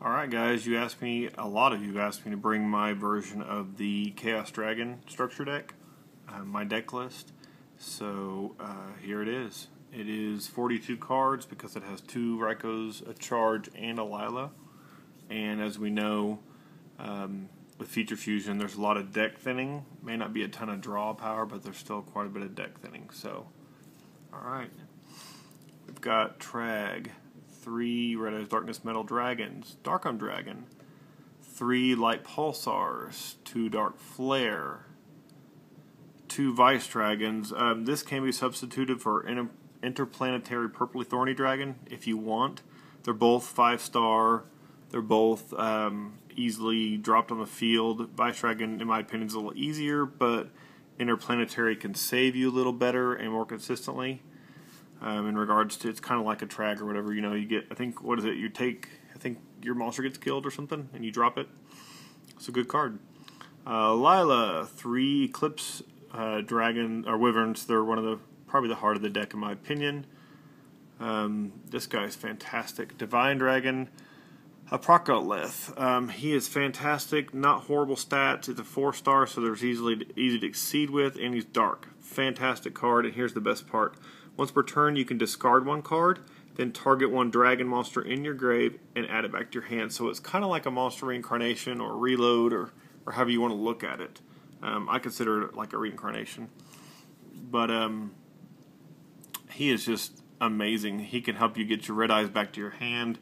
Alright guys, a lot of you asked me to bring my version of the Chaos Dragon structure deck, my deck list. So here it is. It is 42 cards because it has 2 Rykos, a Charge, and a Lila. And as we know, with Feature Fusion, there's a lot of deck thinning. May not be a ton of draw power, but there's still quite a bit of deck thinning. So, alright. We've got Trag, 3 Red Eyes Darkness Metal Dragons, Dark Dragon, 3 Light Pulsars, 2 Dark Flare, 2 Vice Dragons. This can be substituted for Interplanetary Purpley Thorny Dragon if you want. They're both 5-star. They're both easily dropped on the field. Vice Dragon, in my opinion, is a little easier, but Interplanetary can save you a little better and more consistently. In regards to, it's kind of like a Trag or whatever, you know, you get, I think, what is it, I think your monster gets killed or something, and you drop it. It's a good card. Lila, 3 Eclipse Dragon, or Wyverns, they're probably the heart of the deck in my opinion. This guy's fantastic. Divine Dragon, a Procotolith. He is fantastic, not horrible stats, it's a 4-star, so there's easy to exceed with, and he's dark. Fantastic card, and here's the best part. Once per turn, you can discard 1 card, then target 1 dragon monster in your grave and add it back to your hand. So it's kind of like a monster reincarnation or reload or however you want to look at it. I consider it like a reincarnation. But he is just amazing. He can help you get your red eyes back to your hand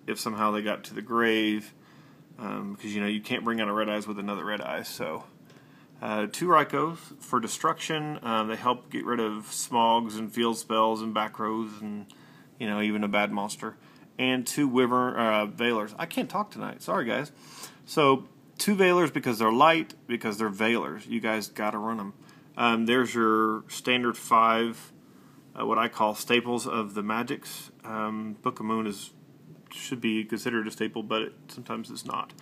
if somehow they got to the grave. Because, you know, you can't bring out a red eyes with another red eyes. So 2 Rykos for destruction. They help get rid of smogs and field spells and back rows and, you know, even a bad monster. And 2 Veilers. I can't talk tonight. Sorry, guys. So 2 Veilers because they're light, because they're Veilers. You guys got to run them. There's your standard 5, what I call staples of the magics. Book of Moon should be considered a staple, but sometimes it's not.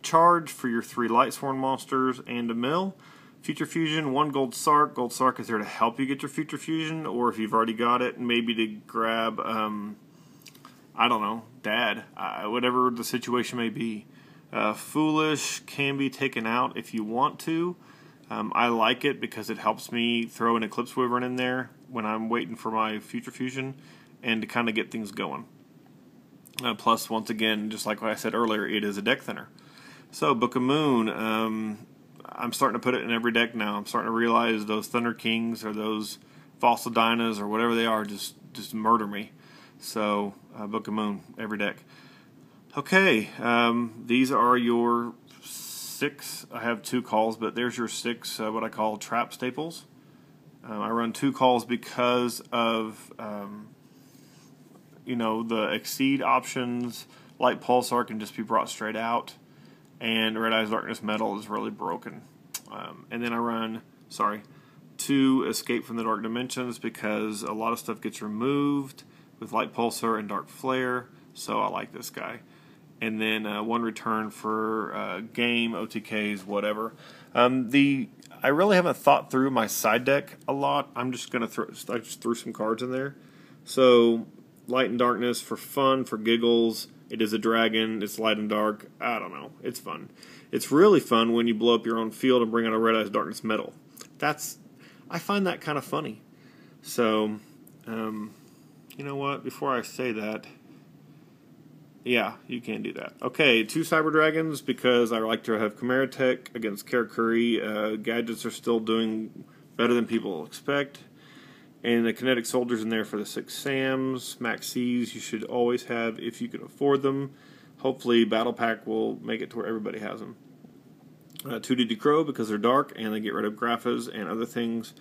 Charge for your 3 Lightsworn monsters and a mill. Future Fusion, 1 Gold Sark. Gold Sark is there to help you get your Future Fusion, or if you've already got it, maybe to grab, I don't know, Dad, whatever the situation may be. Foolish can be taken out if you want to. I like it because it helps me throw an Eclipse Wyvern in there when I'm waiting for my Future Fusion and to kind of get things going. Plus, once again, just like what I said earlier, it is a deck thinner. So, Book of Moon, I'm starting to put it in every deck now. I'm starting to realize those Thunder Kings or those Fossil Dynas or whatever they are just murder me. So, Book of Moon, every deck. Okay, these are your 6. I have 2 calls, but there's your 6, what I call trap staples. I run 2 calls because of, you know, the exceed options. Light Pulsar can just be brought straight out. And Red Eyes Darkness Metal is really broken. And then I run, 2 Escape from the Dark Dimensions because a lot of stuff gets removed with Light Pulsar and Dark Flare, so I like this guy. And then 1 Return for game, OTKs, whatever. I really haven't thought through my side deck a lot. I'm just going to I just threw some cards in there. So, Light and Darkness for fun, for giggles. It is a dragon, it's light and dark, I don't know, it's fun. It's really fun when you blow up your own field and bring out a Red Eyes Darkness Metal. I find that kind of funny. So, you know what, before I say that, yeah, you can do that. Okay, 2 Cyber Dragons because I like to have Chimera Tech against Karakuri. Gadgets are still doing better than people expect. And the Kinetic Soldiers in there for the 6 Sams. Max C's you should always have if you can afford them. Hopefully Battle Pack will make it to where everybody has them. 2 DD Crow because they're dark and they get rid of Graphas and other things.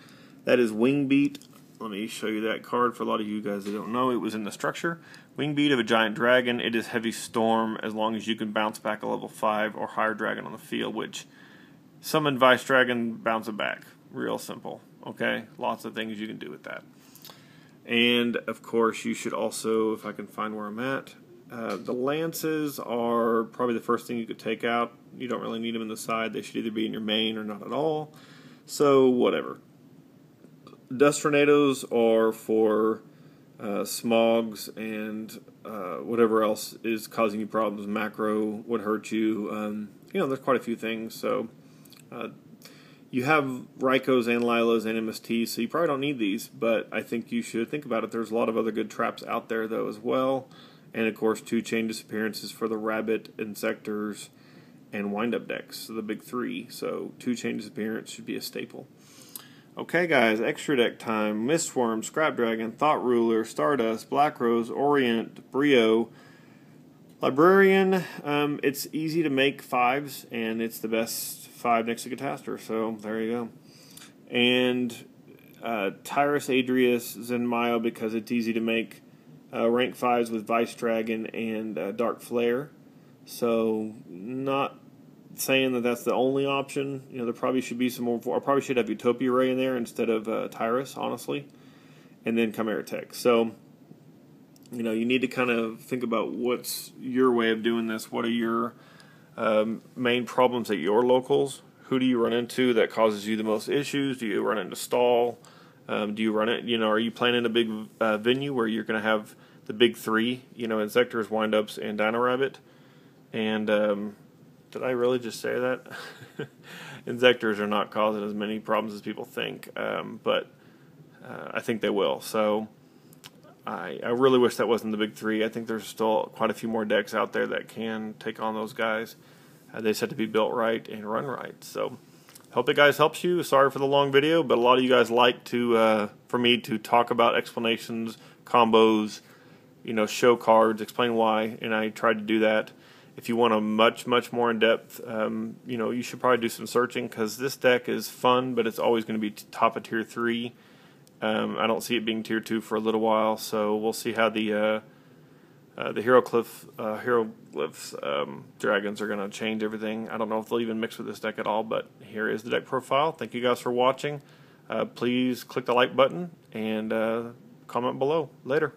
That is Wingbeat. Let me show you that card for a lot of you guys that don't know. It was in the structure. Wingbeat of a Giant Dragon. It is Heavy Storm as long as you can bounce back a level 5 or higher dragon on the field, which summon Vice Dragon, bounce it back. Real simple. Okay, lots of things you can do with that. And, of course, you should also, if I can find where I'm at, the Lances are probably the first thing you could take out. You don't really need them in the side. They should either be in your main or not at all. So, whatever. Dust Tornadoes are for smogs and whatever else is causing you problems. Macro would hurt you. You know, there's quite a few things. So you have Rykos and Lilas and MSTs, so you probably don't need these, but I think you should think about it. There's a lot of other good traps out there, though, as well. And, of course, 2 chain disappearances for the Rabbit, Insectors, and Wind-Up decks, so the big 3. So 2 chain disappearance should be a staple. Okay, guys, extra deck time. Mistworm, Scrap Dragon, Thought Ruler, Stardust, Black Rose, Orient, Brio, Librarian. It's easy to make 5s, and it's the best 5 next to Catastor, so there you go. And Tyrus, Adrius, Zenmaio, because it's easy to make rank 5s with Vice Dragon and Dark Flare. So not saying that that's the only option. You know, there probably should be some more. I probably should have Utopia Ray in there instead of Tyrus, honestly, and then Chimera Tech. So, you know, you need to kind of think about what's your way of doing this. What are your main problems at your locals? Who do you run into that causes you the most issues? Do you run into stall? Do you run it? You know, are you planning a big venue where you're going to have the big 3? You know, Insectors, Wind-Ups, and Dino Rabbit. And did I really just say that? Insectors are not causing as many problems as people think, but I think they will. So I really wish that wasn't the big 3. I think there's still quite a few more decks out there that can take on those guys. They just have to be built right and run right. So hope it guys helps you. Sorry for the long video, but a lot of you guys like to for me to talk about explanations, combos, you know, show cards, explain why, and I tried to do that. If you want a much more in-depth, you know, you should probably do some searching, because this deck is fun, but it's always going to be top of tier 3. I don't see it being tier 2 for a little while, so we'll see how the Hieroglyphs dragons are going to change everything. I don't know if they'll even mix with this deck at all, but here is the deck profile. Thank you guys for watching. Please click the like button and comment below. Later.